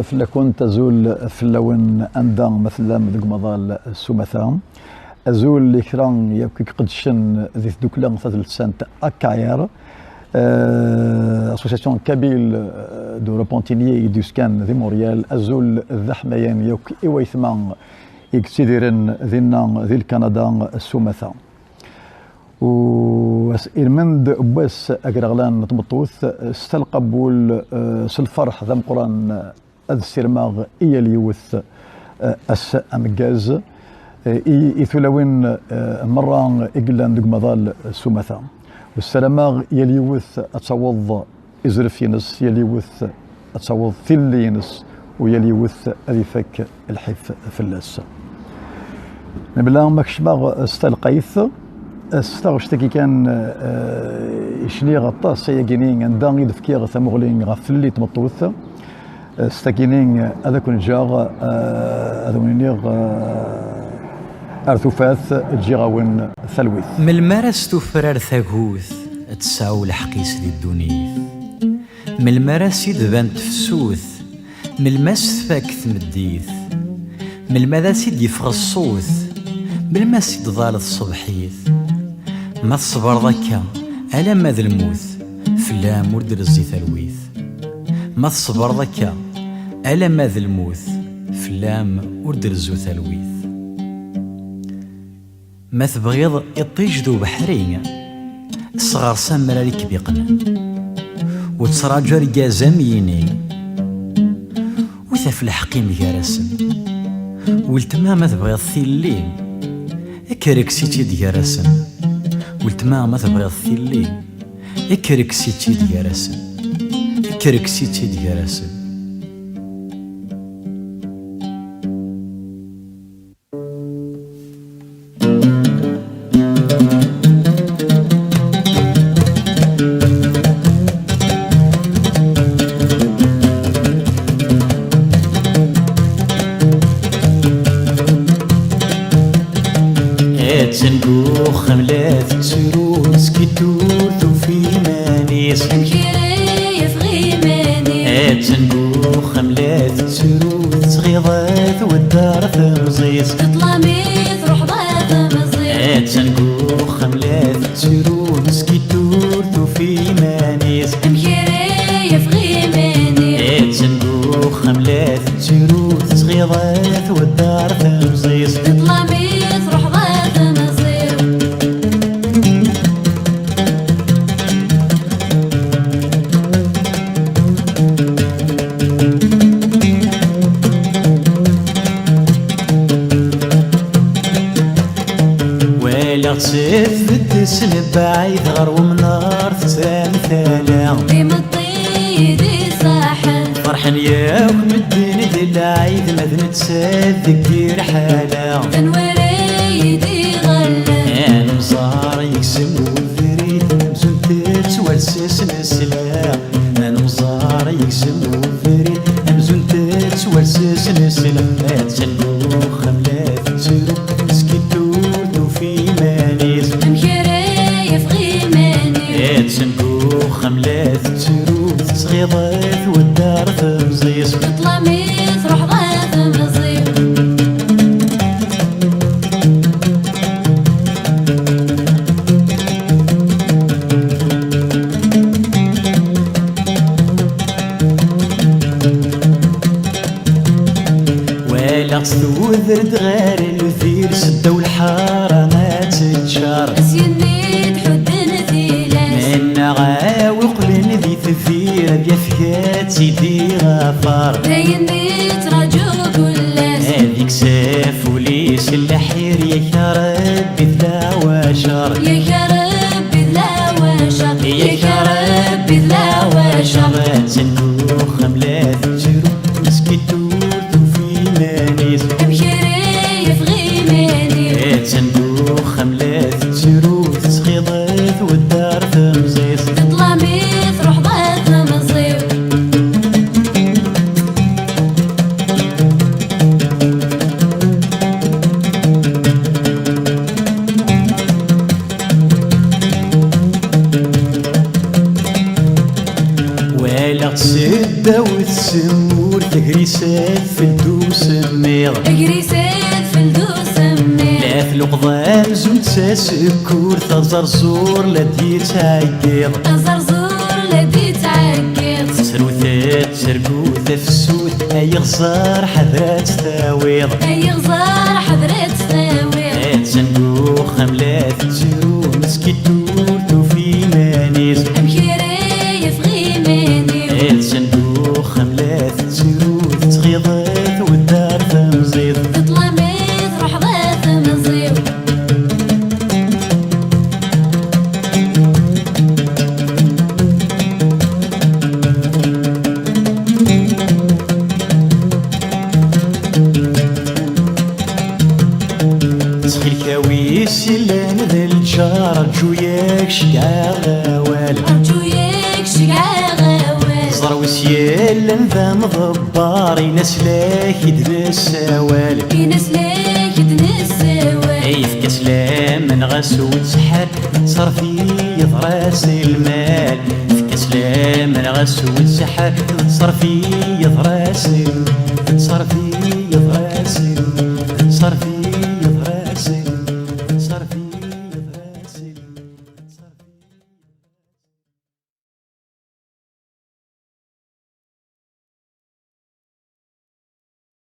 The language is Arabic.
فلاكون تزول فلاون أندا مثلا ذوك مضال السمثا أزول لكران يبكي قدشن ذي دوكلا مثل سانت أكاير أسوسياسيون كابيل دو روبونتينيي دوسكان ذي موريال أزول الذحميان يوك إويثمان يكسيديرن ذينا ذي الكندا السمثا وإرمند بس أقرغلان تمطوث استلقبول سلفرح ذا مقران أذ سيرماغ إيا ليوث أس أمجاز إثولوين مرة إقلان دوك مضال سمثا والسلاماغ يليوث أتصوض إزرفينس يليوث أتصوض ثلينس ويليوث أذيفك الحيث فلاس نبلا مكشباغ استلقيث استغشتكي كان يشني غطاس يجينين عندنا يدفكير ثمغلين غفلي تمطوث استكينين هذا كون جاغ هذا منير ارثوفاث جيغاون ثلويث من المارس تفرر ثاقوث تساو الحقيس دي الدنيث من المارس يدبان تفسوث من الماس فاكث مديث من الماس يدفغ الصوث من الماس يدضال الصبحيث ما تصبر ذكا ألا ماذا الموث فلام ورد رزي ثلويث ما تصبر ذكا ألا ماذا الموث فلام ورد رزو ثلويث ما تبغيض يطيجدو بحرين الصغار سامر ليك بيقنا وتسراجر جازميني وثف الحقيم جارسن والتما ما تبغيض ثيلين اكركسيتي ديارسن والتما ما تبغيض ثيلين اكركسيتي ديارسن اكركسيتي ديارسن تنبوخ ملاذ تسروس كي تورثو في مانيس مكيري في غيمانيس تنبوخ ملاذ تسروس غيظات والدار ثمزيس تطلاميث روح ضاث مزيس تنبوخ ملاذ تسروس كي تورثو في مانيس مكيري في غيمانيس تنبوخ ملاذ تسروس غيظات والدار ثمزيس تطلاميث روح ضاث مزيس تسفد سنب بعيد غر ومنار تسامثالا ديما الطيدي صاحن فرحن ياك مدين دي العيد مذن تسذكي رحالا تنوريدي غلا انا مزار يقسم وفريد مزون تتوالسس نسلا انا مزار يقسم وفريد مزون تتوالسس نسلا تنبوخ ملاذ تسرو مسكيتو في مانيس مكيري في غيمانيس تنبوخ ملاذ تسروث صغيضات والدار تمزيس تطلاميث روح ضاث مزيس ولا تستوذر غير الوثير سدة والحارة ما تتشار اسيني تحدن ثيلاس من عاوق لن ذي ثفير بيفكات سيدي غفار دايني تراجو كلاس هذيك ساف وليس الحير يا ربي ذا وشر يا ربي لا وشر يا ربي لا وشر تنبوخ ملاذ تسرو مسكيتو في مانيس مكيري في غيمانيس تنبوخ ملاذ تسروث صغيضات والدار تمزيس تطلاميث روح ضاث مزيس ولا تسد وتسمور قريسات في الدوس ميغ قريسات في الدوس ميغ لا في القضام زون تسكور تزرزور لا ديتعقيض الزرزور لدي تعقيض سروثات سرقوثة في السود أي غزار حذرات تاويض أي غزار حضرت تساويض تسنقوخ أملات تزرو مسكي تورتو في مانيز أمكيري في غيماني تسنقوخ أملات تزرو تغيضات والدار تمزيض تطلميت روح ضيف مزيض تسخي الكاويس يلان ذا الجار رجوياك شقع غوال أرجو ياك شقع غوال زروس يلان ذا مضبار ينسلاك يدرس سوال ينسلك يدنسوال اي في كسلام من غسو تسحر صرفي يضراس المال في كسلام من غسو تسحر صرفي يضراس صرفي يضراس